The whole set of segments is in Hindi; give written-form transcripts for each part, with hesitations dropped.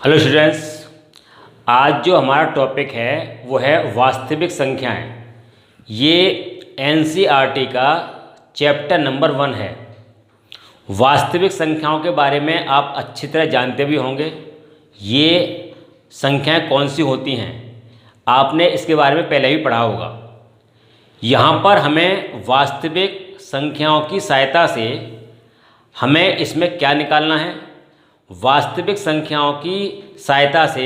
हेलो स्टूडेंट्स, आज जो हमारा टॉपिक है वो है वास्तविक संख्याएं। ये एनसीईआरटी का चैप्टर नंबर 1 है। वास्तविक संख्याओं के बारे में आप अच्छी तरह जानते भी होंगे। ये संख्याएं कौन सी होती हैं, आपने इसके बारे में पहले भी पढ़ा होगा। यहाँ पर हमें वास्तविक संख्याओं की सहायता से हमें इसमें क्या निकालना है, वास्तविक संख्याओं की सहायता से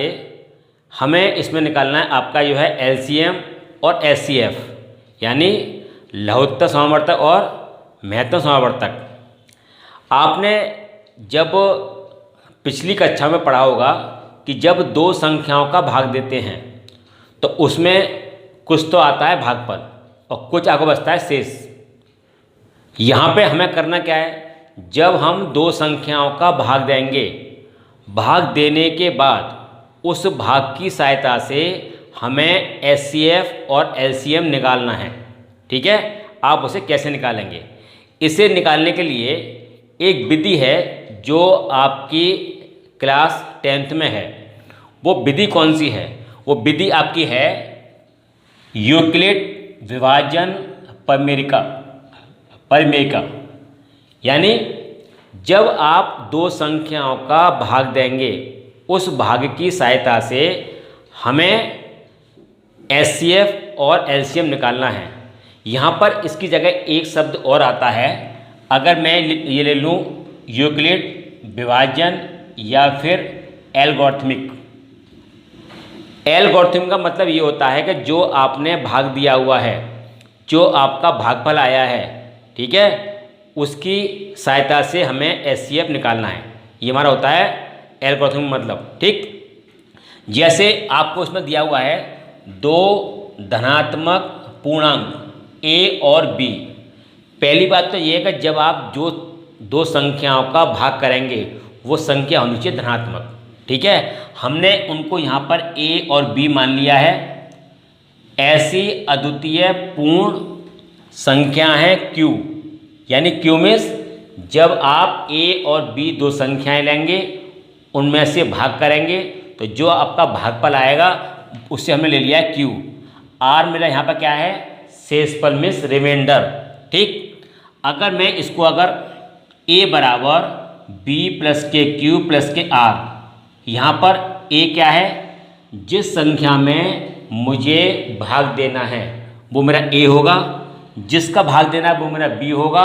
हमें इसमें निकालना है आपका जो है एलसीएम और एचसीएफ, यानी लघुत्तम समावर्तक और महत्तम समावर्तक। आपने जब पिछली कक्षा में पढ़ा होगा कि जब दो संख्याओं का भाग देते हैं तो उसमें कुछ तो आता है भागफल और कुछ आपको बचता है शेष। यहाँ पे हमें करना क्या है, जब हम दो संख्याओं का भाग देंगे, भाग देने के बाद उस भाग की सहायता से हमें एचसीएफ और एलसीएम निकालना है। ठीक है, आप उसे कैसे निकालेंगे? इसे निकालने के लिए एक विधि है जो आपकी क्लास 10th में है। वो विधि कौन सी है? वो विधि आपकी है यूक्लिड विभाजन परिमेयिका। यानी जब आप दो संख्याओं का भाग देंगे, उस भाग की सहायता से हमें एचसीएफ और एलसीएम निकालना है। यहाँ पर इसकी जगह एक शब्द और आता है। अगर मैं ये ले लूँ यूक्लिड विभाजन या फिर एल्गोरिथमिक। एल्गोरिथम का मतलब ये होता है कि जो आपने भाग दिया हुआ है, जो आपका भागफल आया है, ठीक है, उसकी सहायता से हमें एचसीएफ निकालना है। ये हमारा होता है एल्गोरिथम मतलब। ठीक, जैसे आपको इसमें दिया हुआ है दो धनात्मक पूर्णांक ए और बी। पहली बात तो ये है कि जब आप जो दो संख्याओं का भाग करेंगे वो संख्या होनी चाहिए धनात्मक। ठीक है, हमने उनको यहाँ पर ए और बी मान लिया है। ऐसी अद्वितीय पूर्ण संख्या है क्यू, यानी क्यू में जब आप ए और बी दो संख्याएं लेंगे, उनमें से भाग करेंगे तो जो आपका भागफल आएगा उससे हमने ले लिया है क्यू। आर मेरा यहाँ पर क्या है, शेषफल मीन्स रिमाइंडर। ठीक, अगर मैं इसको अगर ए बराबर बी प्लस के क्यू प्लस के आर, यहाँ पर ए क्या है, जिस संख्या में मुझे भाग देना है वो मेरा ए होगा, जिसका भाग देना है वो मेरा बी होगा,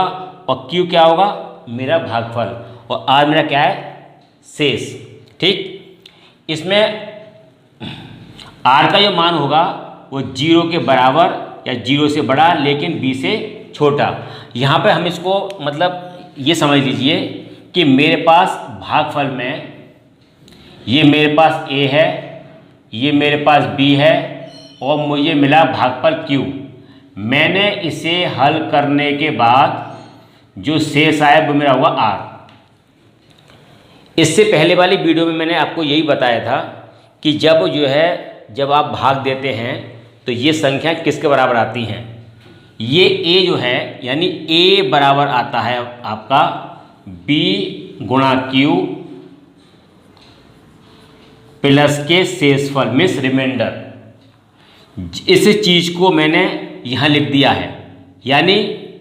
और क्यू क्या होगा, मेरा भागफल, और आर मेरा क्या है, शेष। ठीक, इसमें आर का जो मान होगा वो 0 के बराबर या 0 से बड़ा लेकिन बी से छोटा। यहाँ पे हम इसको मतलब ये समझ लीजिए कि मेरे पास भागफल में ये मेरे पास ए है, ये मेरे पास बी है, और मुझे मिला भागफल क्यू। मैंने इसे हल करने के बाद जो शेष आया वो मेरा हुआ आर। इससे पहले वाली वीडियो में मैंने आपको यही बताया था कि जब आप भाग देते हैं तो ये संख्या किसके बराबर आती हैं। ये ए जो है यानी ए बराबर आता है आपका बी गुणा क्यू प्लस के शेषफल मीन्स रिमाइंडर। इस चीज़ को मैंने यहाँ लिख दिया है, यानी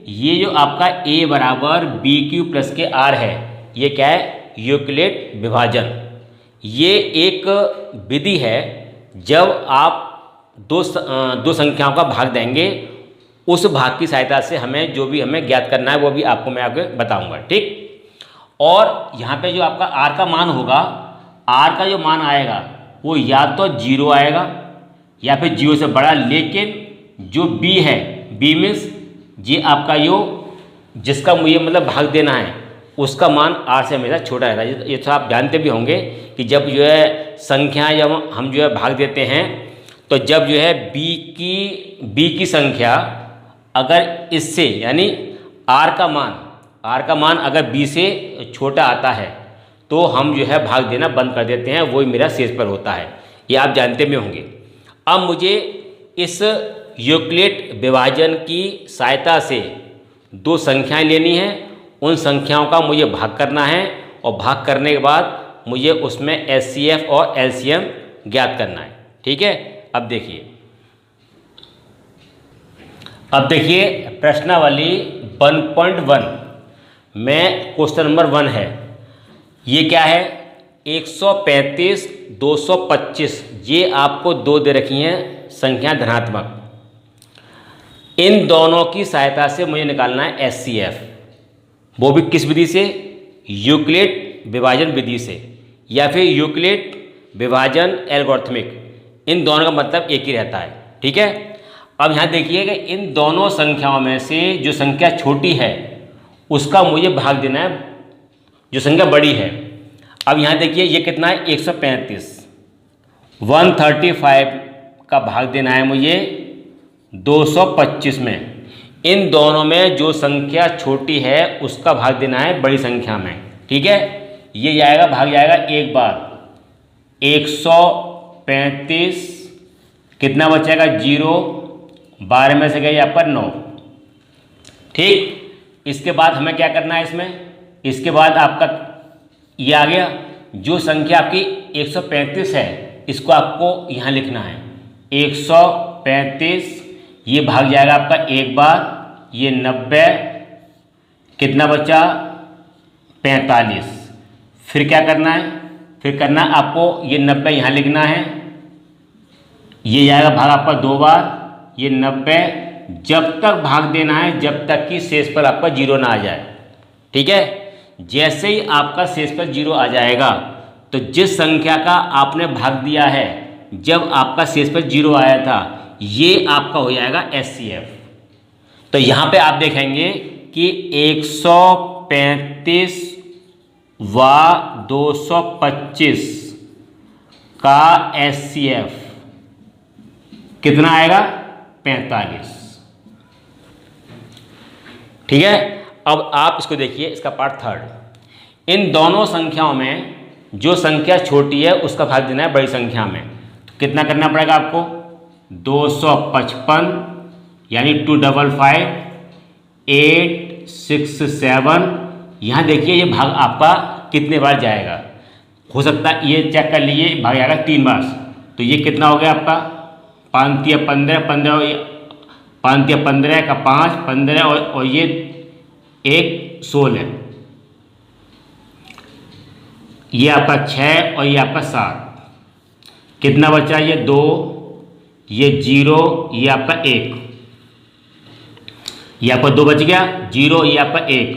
ये जो आपका ए बराबर बी क्यू प्लस के आर है, ये क्या है, यूक्लिड विभाजन। ये एक विधि है, जब आप दो संख्याओं का भाग देंगे, उस भाग की सहायता से हमें जो भी हमें ज्ञात करना है वो भी आपको मैं आगे बताऊंगा। ठीक, और यहाँ पे जो आपका आर का मान होगा, आर का जो मान आएगा वो या तो 0 आएगा या फिर 0 से बड़ा, लेकिन जो बी है, बी मीन्स ये आपका जिसका मुझे मतलब भाग देना है उसका मान आर से हमेशा छोटा रहेगा। ये तो आप जानते भी होंगे कि जब जो है संख्या जब हम जो है भाग देते हैं तो जब जो है बी की संख्या अगर इससे यानी आर का मान अगर बी से छोटा आता है तो हम जो है भाग देना बंद कर देते हैं, वही मेरा शेष पर होता है। ये आप जानते भी होंगे। अब मुझे इस यूक्लिड विभाजन की सहायता से दो संख्याएं लेनी हैं, उन संख्याओं का मुझे भाग करना है, और भाग करने के बाद मुझे उसमें HCF और LCM ज्ञात करना है। ठीक है, अब देखिए प्रश्नावली 1.1 में क्वेश्चन नंबर 1 है। ये क्या है? 135, 225, ये आपको दो दे रखी हैं संख्या धनात्मक। इन दोनों की सहायता से मुझे निकालना है HCF, वो भी किस विधि से? यूक्लिड विभाजन विधि से या फिर यूक्लिड विभाजन एल्गोरिथमिक। इन दोनों का मतलब एक ही रहता है। ठीक है, अब यहाँ देखिए कि इन दोनों संख्याओं में से जो संख्या छोटी है उसका मुझे भाग देना है जो संख्या बड़ी है। अब यहाँ देखिए ये कितना है? 135। 135 का भाग देना है मुझे 225 में। इन दोनों में जो संख्या छोटी है उसका भाग देना है बड़ी संख्या में। ठीक है, ये जाएगा, भाग जाएगा एक बार 135, कितना बचेगा? 0, 12 में से गई आपका 9। ठीक, इसके बाद हमें क्या करना है इसमें? इसके बाद आपका ये आ गया, जो संख्या आपकी 135 है इसको आपको यहाँ लिखना है 135, ये भाग जाएगा आपका एक बार, ये 90, कितना बचा? 45। फिर क्या करना है? फिर करना आपको ये 90 यहाँ लिखना है, ये जाएगा भाग आपका दो बार, ये 90, जब तक भाग देना है जब तक कि शेष पर आपका 0 ना आ जाए। ठीक है, जैसे ही आपका शेष पर 0 आ जाएगा तो जिस संख्या का आपने भाग दिया है जब आपका शेष पर 0 आया था ये आपका हो जाएगा HCF। तो यहाँ पे आप देखेंगे कि 135 व 225 का HCF कितना आएगा? 45। ठीक है, अब आप इसको देखिए, इसका पार्ट थर्ड। इन दोनों संख्याओं में जो संख्या छोटी है उसका भाग देना है बड़ी संख्या में। तो कितना करना पड़ेगा आपको? 255 यानी 255, 867। यहाँ देखिए ये भाग आपका कितने बार जाएगा? हो सकता है ये चेक कर लीजिए, भाग जाएगा 3 बार। तो ये कितना हो गया आपका? 5 या 15, 5 या 15 का 5, 15 और ये 1 16, ये आपका 6 और ये आपका 7, कितना बचा? ये 2, ये 0, ये आपका 1, ये आपका 2 बच गया, 0, ये आपका 1।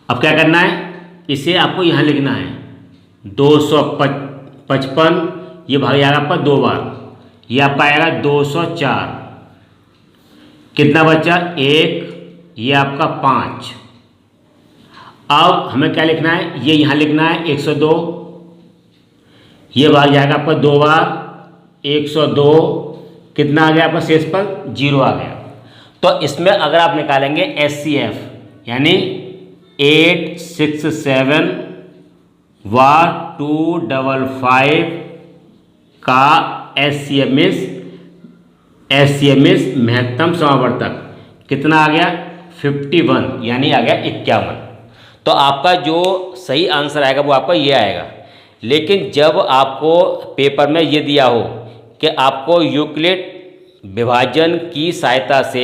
अब क्या करना है? इसे आपको यहाँ लिखना है 255, ये भाग जाएगा आपका 2 बार, ये आपका आएगा 204, कितना बचा? 1, ये आपका 5। अब हमें क्या लिखना है? ये यहाँ लिखना है 102, ये भाग जाएगा आपका 2 बार, 102, कितना आ गया आपका शेष पर? 0 आ गया। तो इसमें अगर आप निकालेंगे HCF यानी 867 व 255 का HCM महत्तम समावर्तक कितना आ गया? 51 यानी आ गया 51। तो आपका जो सही आंसर आएगा वो आपका ये आएगा। लेकिन जब आपको पेपर में ये दिया हो कि आपको यूक्लिड विभाजन की सहायता से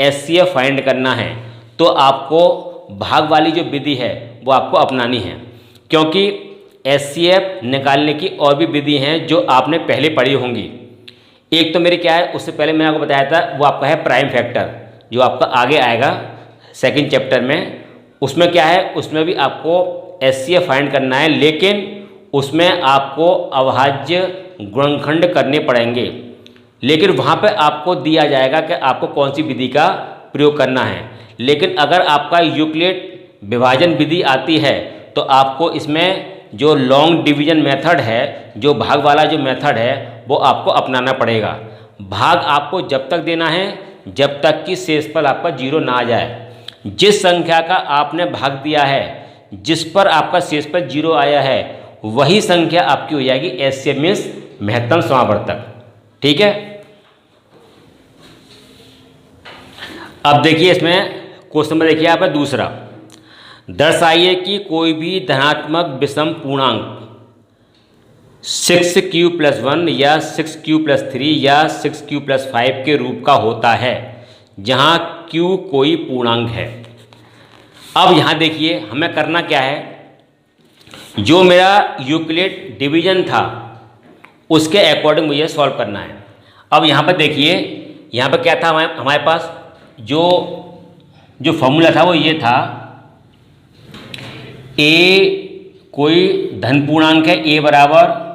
HCF फाइंड करना है तो आपको भाग वाली जो विधि है वो आपको अपनानी है, क्योंकि HCF निकालने की और भी विधि हैं जो आपने पहले पढ़ी होंगी। एक तो मेरी क्या है, उससे पहले मैंने आपको बताया था, वो आपका है प्राइम फैक्टर, जो आपका आगे आएगा सेकंड चैप्टर में। उसमें क्या है, उसमें भी आपको HCF फाइंड करना है, लेकिन उसमें आपको अभाज्य गुणनखंड करने पड़ेंगे। लेकिन वहाँ पे आपको दिया जाएगा कि आपको कौन सी विधि का प्रयोग करना है। लेकिन अगर आपका यूक्लिड विभाजन विधि आती है तो आपको इसमें जो लॉन्ग डिवीजन मेथड है, जो भाग वाला जो मेथड है, वो आपको अपनाना पड़ेगा। भाग आपको जब तक देना है जब तक कि शेषफल आपका 0 ना आ जाए। जिस संख्या का आपने भाग दिया है, जिस पर आपका शेषफल 0 आया है, वही संख्या आपकी हो जाएगी HCF मीन्स महत्तम समावर्तक। ठीक है, अब देखिए इसमें क्वेश्चन नंबर देखिए आप दूसरा। दर्शाइए कि कोई भी धनात्मक विषम पूर्णांक 6q+1 या 6q+3 या 6q+5 के रूप का होता है जहाँ q कोई पूर्णांक है। अब यहाँ देखिए हमें करना क्या है, जो मेरा यूक्लिड डिवीजन था उसके अकॉर्डिंग मुझे सॉल्व करना है। अब यहाँ पर देखिए, यहाँ पर क्या था हमारे पास, जो फॉर्मूला था वो ये था, a कोई धन पूर्णांक है, a बराबर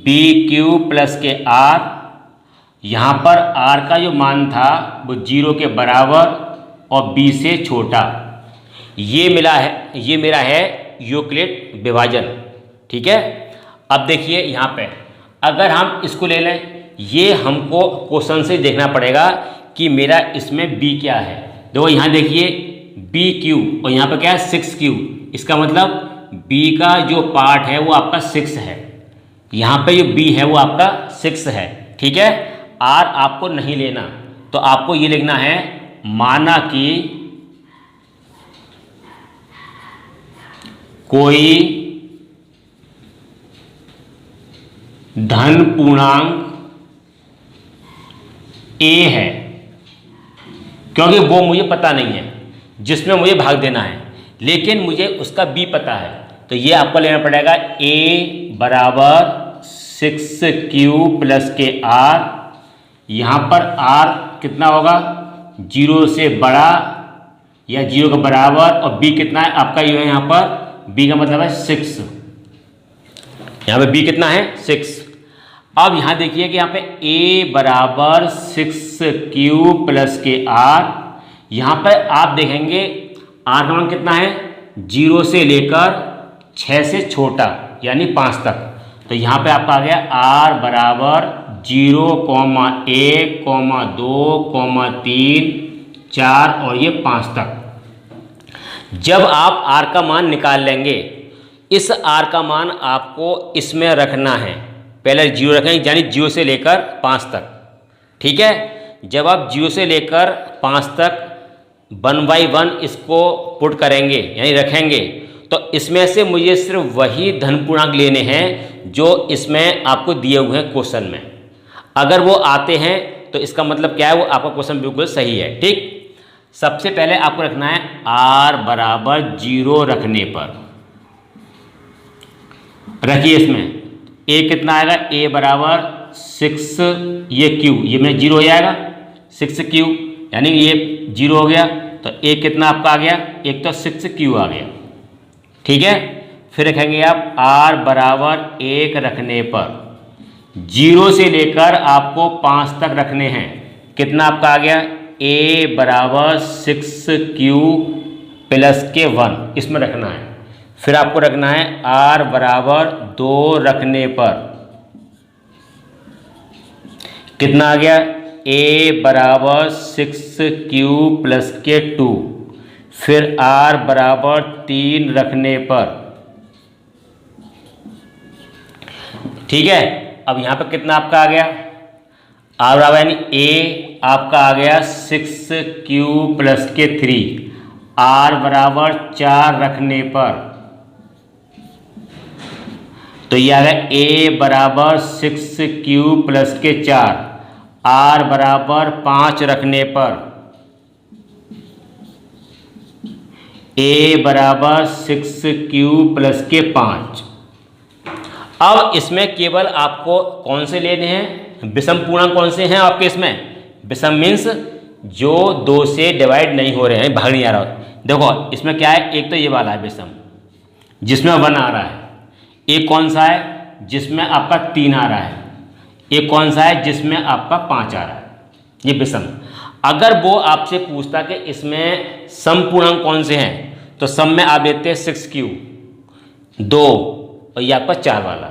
BQ+r। यहाँ पर r का जो मान था वो 0 के बराबर और b से छोटा। ये मेरा है यूक्लिड विभाजन। ठीक है। अब देखिए यहाँ पे अगर हम इसको ले लें, ये हमको क्वेश्चन से देखना पड़ेगा कि मेरा इसमें b क्या है। देखो यहाँ देखिए BQ और यहाँ पे क्या है 6Q, इसका मतलब b का जो पार्ट है वो आपका 6 है, यहाँ पे जो b है वो आपका 6 है। ठीक है। r आपको नहीं लेना, तो आपको ये लिखना है, माना कि कोई धन पूर्णांक a है, क्योंकि वो मुझे पता नहीं है जिसमें मुझे भाग देना है, लेकिन मुझे उसका b पता है, तो ये आपको लेना पड़ेगा a बराबर 6q+r। यहाँ पर r कितना होगा, 0 से बड़ा या 0 के बराबर, और b कितना है आपका, ये है यहाँ पर b का मतलब है 6, यहाँ पे b कितना है 6। अब यहाँ देखिए कि यहाँ पे a बराबर 6q+r, यहाँ पर आप देखेंगे r का मान कितना है, 0 से लेकर 6 से छोटा यानी 5 तक। तो यहाँ पे आपका आ गया r बराबर 0, 1, 2, 3, 4 और ये 5 तक। जब आप r का मान निकाल लेंगे, इस r का मान आपको इसमें रखना है, पहले 0 रखेंगे यानी 0 से लेकर 5 तक। ठीक है। जब आप 0 से लेकर 5 तक 1 by 1 इसको पुट करेंगे यानी रखेंगे, तो इसमें से मुझे सिर्फ वही धन पूर्णांक लेने हैं जो इसमें आपको दिए हुए हैं क्वेश्चन में। अगर वो आते हैं तो इसका मतलब क्या है, वो आपका क्वेश्चन बिल्कुल सही है। ठीक। सबसे पहले आपको रखना है r बराबर 0 रखने पर, रखिए इसमें a कितना आएगा, a बराबर 6, ये q, ये में 0 हो जाएगा 6q, यानी ये 0 हो गया, तो a कितना आपका आ गया, एक तो 6q आ गया। ठीक है। फिर रखेंगे आप r बराबर 1 रखने पर, 0 से लेकर आपको 5 तक रखने हैं, कितना आपका आ गया, a बराबर 6q+1 इसमें रखना है। फिर आपको रखना है r बराबर 2 रखने पर, कितना आ गया, a बराबर 6q+2। फिर r बराबर 3 रखने पर। ठीक है। अब यहाँ पर कितना आपका आ गया, r बराबर यानी a आपका आ गया 6q+3, r बराबर 4 रखने पर, तो ये आ गया a बराबर 6q+4, r बराबर 5 रखने पर, a बराबर 6q+5। अब इसमें केवल आपको कौन से लेने हैं, विषम पूर्णांक कौन से हैं आपके इसमें, विषम मीन्स जो 2 से डिवाइड नहीं हो रहे हैं, भाग नहीं आ रहा। देखो इसमें क्या है, एक तो ये वाला है विषम जिसमें 1 आ रहा है, एक कौन सा है जिसमें आपका 3 आ रहा है, एक कौन सा है जिसमें आपका 5 आ रहा है, ये विषम। अगर वो आपसे पूछता कि इसमें सम पूर्णांक कौन से हैं, तो सम में आप लेते हैं 6q, 2 और ये आपका 4 वाला,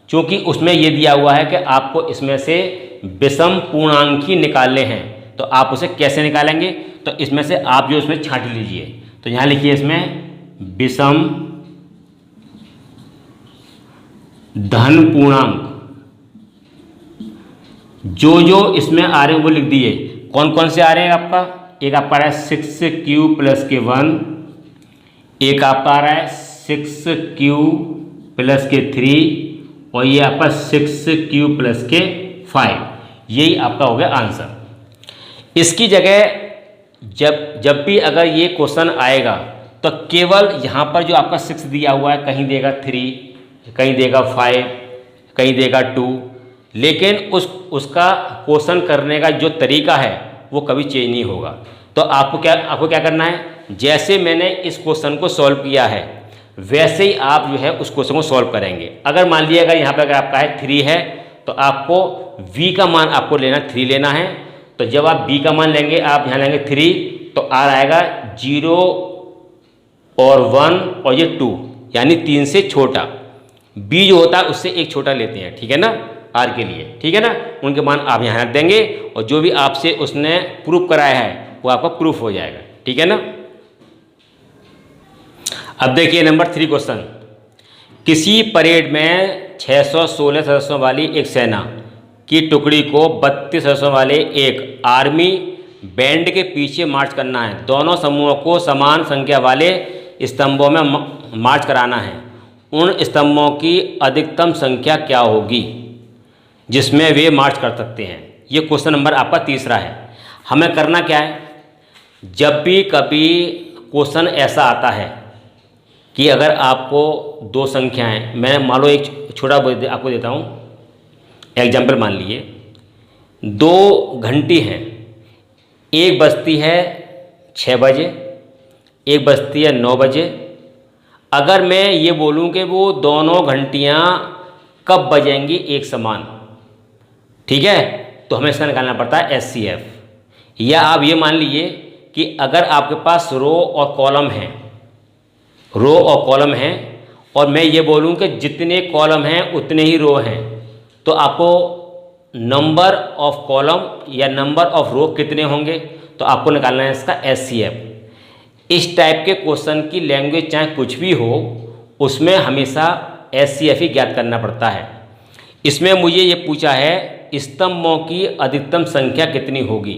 क्योंकि उसमें ये दिया हुआ है कि आपको इसमें से विषम पूर्णांक ही निकालने हैं। तो आप उसे कैसे निकालेंगे, तो इसमें से आप जो इसमें छांट लीजिए, तो यहाँ लिखिए इसमें विषम धन पूर्णांक, जो इसमें आ रहे हैं वो लिख दिए। कौन कौन से आ रहे हैं आपका, एक आपका आ रहा है 6q+1, एक आपका आ रहा है 6q प्लस के 3 और ये आपका 6q प्लस के 5। यही आपका हो गया आंसर। इसकी जगह जब भी अगर ये क्वेश्चन आएगा तो केवल यहाँ पर जो आपका 6 दिया हुआ है, कहीं देगा 3, कहीं देगा 5, कहीं देगा 2, लेकिन उसका क्वेश्चन करने का जो तरीका है वो कभी चेंज नहीं होगा। तो आपको क्या करना है, जैसे मैंने इस क्वेश्चन को सॉल्व किया है वैसे ही आप जो है उस क्वेश्चन को सॉल्व करेंगे। अगर मान लिया अगर यहाँ पर अगर आपका है 3 है तो आपको v का मान आपको लेना 3 लेना है। तो जब आप b का मान लेंगे, आप यहाँ लेंगे 3, तो r आएगा 0 और 1 और ये 2, यानी 3 से छोटा। b जो होता है उससे एक छोटा लेते हैं, ठीक है ना, r के लिए, ठीक है ना। उनके मान आप यहाँ रख देंगे और जो भी आपसे उसने प्रूफ कराया है वो आपका प्रूफ हो जाएगा, ठीक है ना। अब देखिए नंबर 3 क्वेश्चन। किसी परेड में 616 सदस्यों वाली एक सेना की टुकड़ी को 32 सदस्यों वाले एक आर्मी बैंड के पीछे मार्च करना है। दोनों समूहों को समान संख्या वाले स्तंभों में मार्च कराना है। उन स्तंभों की अधिकतम संख्या क्या होगी जिसमें वे मार्च कर सकते हैं। ये क्वेश्चन नंबर आपका 3 है। हमें करना क्या है, जब भी कभी क्वेश्चन ऐसा आता है कि अगर आपको दो संख्याएं, मैं मान लो एक छोटा आपको देता हूँ एग्जाम्पल। मान लीजिए 2 घंटी हैं, एक बजती है 6 बजे, एक बजती है 9 बजे। अगर मैं ये बोलूँ कि वो दोनों घंटियाँ कब बजेंगी एक समान, ठीक है, तो हमें इसका निकालना पड़ता है SCF। या आप ये मान लीजिए कि अगर आपके पास रो और कॉलम हैं, रो और कॉलम हैं, और मैं ये बोलूँ कि जितने कॉलम हैं उतने ही रो हैं, तो आपको नंबर ऑफ कॉलम या नंबर ऑफ रो कितने होंगे, तो आपको निकालना है इसका SCF। इस टाइप के क्वेश्चन की लैंग्वेज चाहे कुछ भी हो, उसमें हमेशा SCF ही ज्ञात करना पड़ता है। इसमें मुझे ये पूछा है स्तंभों की अधिकतम संख्या कितनी होगी,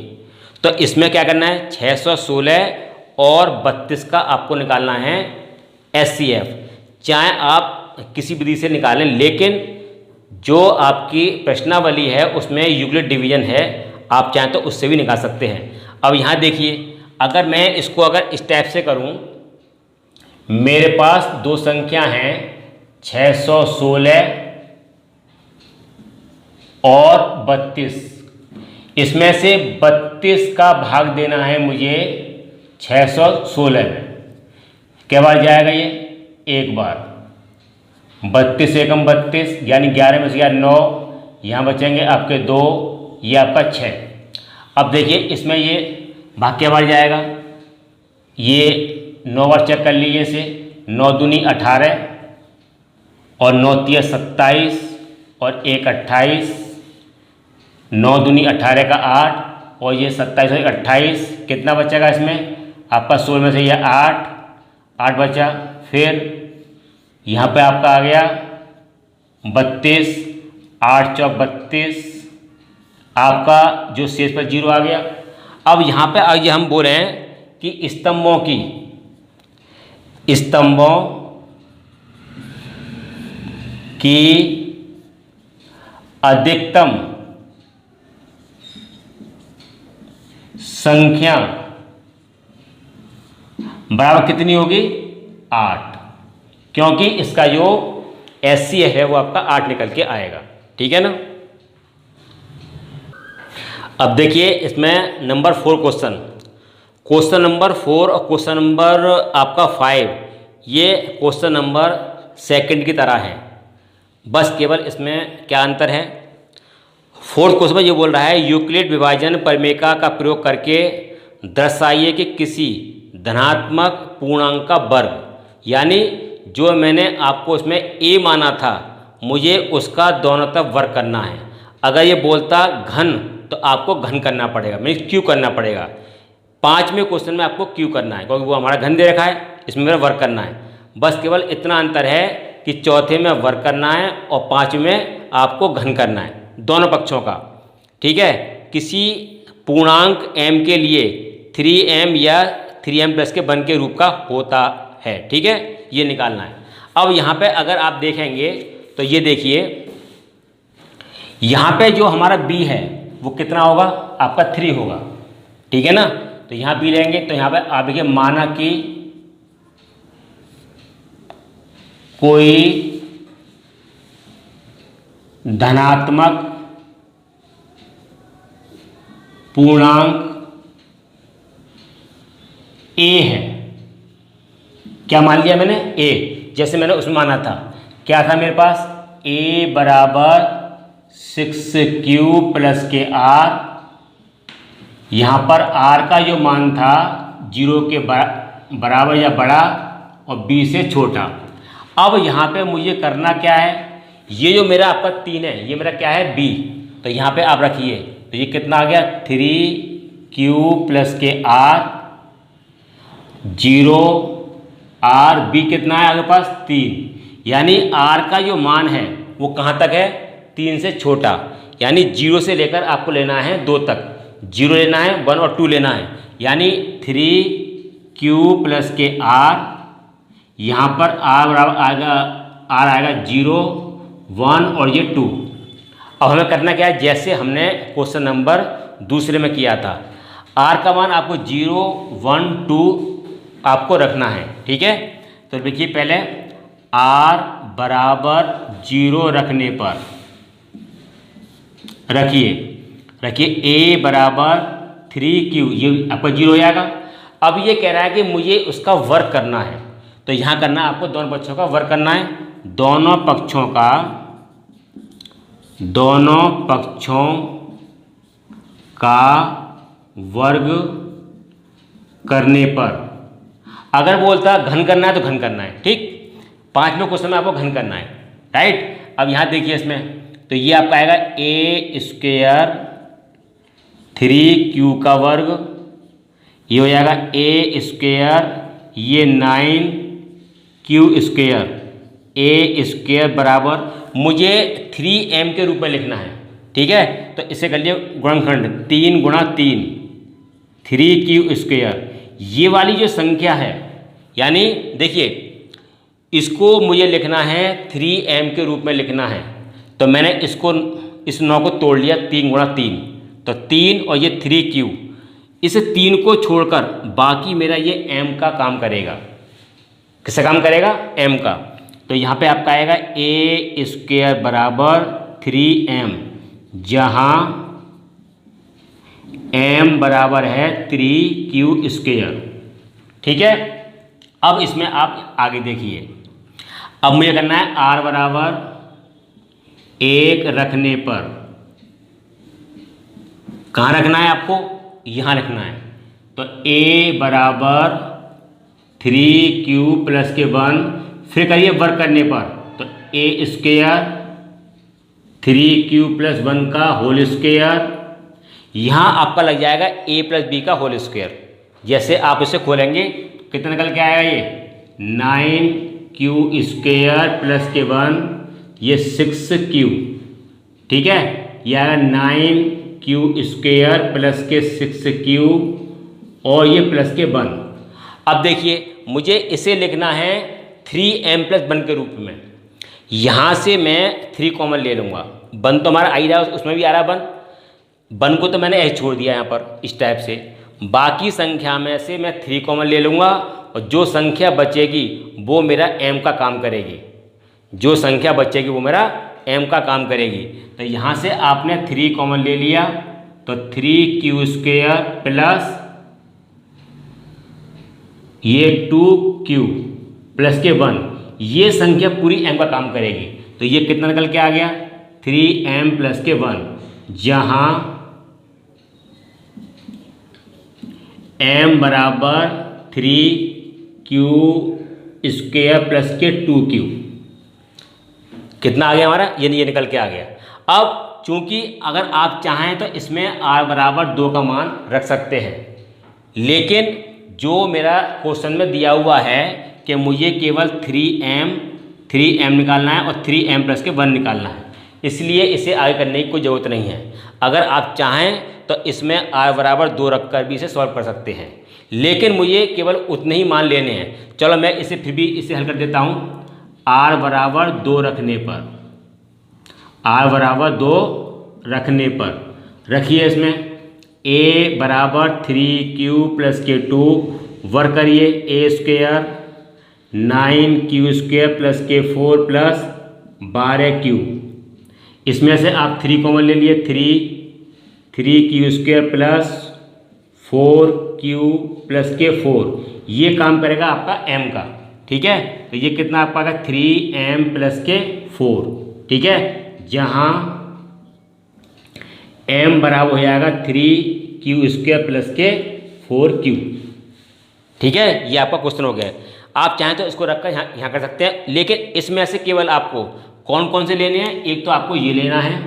तो इसमें क्या करना है 616 और 32 का आपको निकालना है SCF। चाहे आप किसी विधि से निकालें, लेकिन जो आपकी प्रश्नावली है उसमें यूक्लिड डिवीजन है, आप चाहें तो उससे भी निकाल सकते हैं। अब यहाँ देखिए, अगर मैं इसको अगर इस टाइप से करूँ, मेरे पास दो संख्या हैं 616 और 32। इसमें से 32 का भाग देना है मुझे 616 में। क्या बार जाएगा ये, एक बार। 32 एकम 32 यानी 11 में से 9, यहाँ बचेंगे आपके 2, ये आपका 6। अब देखिए इसमें ये भाग क्या बार जाएगा, ये 9 बार चेक कर लीजिए इसे। 9 दूनी 18 और 9 तिया 27 और 1 28, 9 दूनी 18 का 8 और ये 27 और 28, कितना बचेगा इसमें आपका 16 में से ये 8 बचा। फिर यहाँ पे आपका आ गया 32, 8 चौक 32, आपका जो शेष पर 0 आ गया। अब यहाँ पे आज हम बोल रहे हैं कि स्तंभों की अधिकतम संख्या बराबर कितनी होगी, 8, क्योंकि इसका जो SCF है वो आपका 8 निकल के आएगा, ठीक है ना। अब देखिए इसमें नंबर 4 क्वेश्चन नंबर 4 और क्वेश्चन नंबर आपका 5, ये क्वेश्चन नंबर 2 की तरह है, बस केवल इसमें क्या अंतर है। 4th क्वेश्चन में ये बोल रहा है यूक्लिड विभाजन परिमेय का प्रयोग करके दर्शाइए कि किसी धनात्मक पूर्णांक का वर्ग, यानी जो मैंने आपको इसमें a माना था मुझे उसका दोनों तरफ वर्ग करना है। अगर ये बोलता घन तो आपको घन करना पड़ेगा, मीन्स क्यू करना पड़ेगा। 5वें क्वेश्चन में आपको क्यू करना है क्योंकि वो हमारा घन दे रखा है, इसमें मेरा वर्ग करना है। बस केवल इतना अंतर है कि चौथे में वर्ग करना है और 5वें में आपको घन करना है, दोनों पक्षों का, ठीक है। किसी पूर्णांक m के लिए 3m या 3m+ के 1 के रूप का होता है। ठीक है, ये निकालना है। अब यहाँ पे अगर आप देखेंगे तो ये देखिए, यहाँ पे जो हमारा b है वो कितना होगा, आपका 3 होगा। ठीक है ना, तो यहाँ b लेंगे तो यहाँ पे आप देखिए, माना कि कोई धनात्मक पूर्णांक a है। क्या मान लिया मैंने, a, जैसे मैंने उसमें माना था, क्या था मेरे पास, a बराबर 6q प्लस के r। यहाँ पर r का जो मान था 0 के बराबर या बड़ा और b से छोटा। अब यहाँ पे मुझे करना क्या है, ये जो मेरा आपका 3 है ये मेरा क्या है, b, तो यहाँ पे आप रखिए, तो ये कितना आ गया, 3q प्लस के r 0 r, b कितना है आपके पास 3, यानी r का जो मान है वो कहाँ तक है, 3 से छोटा, यानी 0 से लेकर आपको लेना है 2 तक, 0 लेना है, 1 और 2 लेना है, यानी 3q प्लस के r, यहाँ पर r बराबर आएगा, r आएगा 0, 1 और ये 2। अब हमें करना क्या है, जैसे हमने क्वेश्चन नंबर दूसरे में किया था, r का मान आपको 0, 1, 2 आपको रखना है। ठीक है, तो देखिए पहले r बराबर 0 रखने पर रखिए a बराबर 3q, ये आपका 0 हो जाएगा। अब ये कह रहा है कि मुझे उसका वर्क करना है, तो यहाँ करना है आपको, दोनों पक्षों का वर्क करना है, दोनों पक्षों का वर्ग करने पर, अगर बोलता घन करना है तो घन करना है। ठीक, 5वें क्वेश्चन में आपको घन करना है, राइट। अब यहाँ देखिए इसमें, तो ये आपका आएगा a स्क्वायर 3q का वर्ग, ये हो जाएगा a स्क्वायर, ये 9q स्क्वायर, a स्क्वायर बराबर, मुझे 3m के रूप में लिखना है। ठीक है, तो इसे कर लिए गुणनखंड, 3 गुणा 3 3q स्क्वायर। ये वाली जो संख्या है, यानी देखिए इसको मुझे लिखना है 3m के रूप में लिखना है, तो मैंने इसको, इस 9 को तोड़ लिया, 3 गुणा 3, तो 3 और ये 3q, इस 3 को छोड़कर बाकी मेरा ये m का काम करेगा। किसका काम करेगा, m का। तो यहाँ पे आपका आएगा a स्क्वायर बराबर 3m, जहाँ m बराबर है 3q स्क्वायर। ठीक है, अब इसमें आप आगे देखिए, अब मुझे करना है r बराबर 1 रखने पर, कहाँ रखना है आपको, यहाँ रखना है, तो a बराबर 3q प्लस के 1, फिर करिए वर्क करने पर, तो a स्क्वायर 3q प्लस 1 का होल स्क्वायर, यहाँ आपका लग जाएगा a प्लस b का होल स्क्वायर। जैसे आप इसे खोलेंगे कितना निकल के आएगा, ये 9q स्क्वायर प्लस के 1, ये 6q। ठीक है, ये आएगा 9q स्क्वायर प्लस के 6q और ये प्लस के 1। अब देखिए मुझे इसे लिखना है 3m प्लस 1 के रूप में, यहाँ से मैं 3 कॉमन ले लूँगा, 1 तो हमारा आ ही रहा है, उसमें भी आ रहा है 1 को तो मैंने ऐसे छोड़ दिया यहाँ पर इस टाइप से, बाकी संख्या में से मैं 3 कॉमन ले लूँगा और जो संख्या बचेगी वो मेरा m का काम करेगी, जो संख्या बचेगी वो मेरा m का काम करेगी। तो यहाँ से आपने 3 कॉमन ले लिया, तो 3q स्क्वायर प्लस ये 2q प्लस के 1, ये संख्या पूरी m का काम करेगी। तो ये कितना निकल के आ गया, 3m प्लस के 1, जहाँ m बराबर 3q स्क्वायर प्लस के 2q, कितना आ गया हमारा, ये निकल के आ गया। अब चूंकि अगर आप चाहें तो इसमें r बराबर 2 का मान रख सकते हैं, लेकिन जो मेरा क्वेश्चन में दिया हुआ है कि मुझे केवल 3m निकालना है और 3m प्लस के 1 निकालना है, इसलिए इसे आगे करने की कोई ज़रूरत नहीं है। अगर आप चाहें तो इसमें r बराबर 2 रख कर भी इसे सॉल्व कर सकते हैं, लेकिन मुझे केवल उतने ही मान लेने हैं। चलो मैं इसे फिर भी इसे हल कर देता हूँ। r बराबर 2 रखने पर, r बराबर 2 रखने पर रखिए इसमें a बराबर 3q प्लस k2 वर्ग करिए a square 9q² plus k4 plus 12q। इसमें से आप 3 कॉमन ले लिए, 3q² plus 4q plus k4, ये काम करेगा आपका m का। ठीक है, तो ये कितना आपका आएगा 3m प्लस k4। ठीक है, जहाँ m बराबर हो जाएगा 3q² प्लस k4q। ठीक है, ये आपका क्वेश्चन हो गया। आप चाहें तो इसको रखकर यहाँ कर सकते हैं, लेकिन इसमें से केवल आपको कौन कौन से लेने हैं, एक तो आपको ये लेना है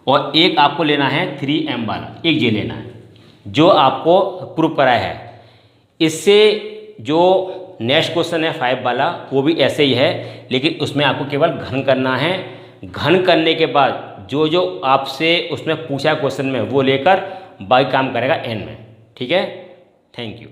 और एक आपको लेना है 3m वाला, एक ये लेना है जो आपको प्रूव कराया है। इससे जो नेक्स्ट क्वेश्चन है 5 वाला, वो भी ऐसे ही है, लेकिन उसमें आपको केवल घन करना है। घन करने के बाद जो जो आपसे उसमें पूछा क्वेश्चन में वो लेकर बाकी काम करेगा n में। ठीक है, थैंक यू।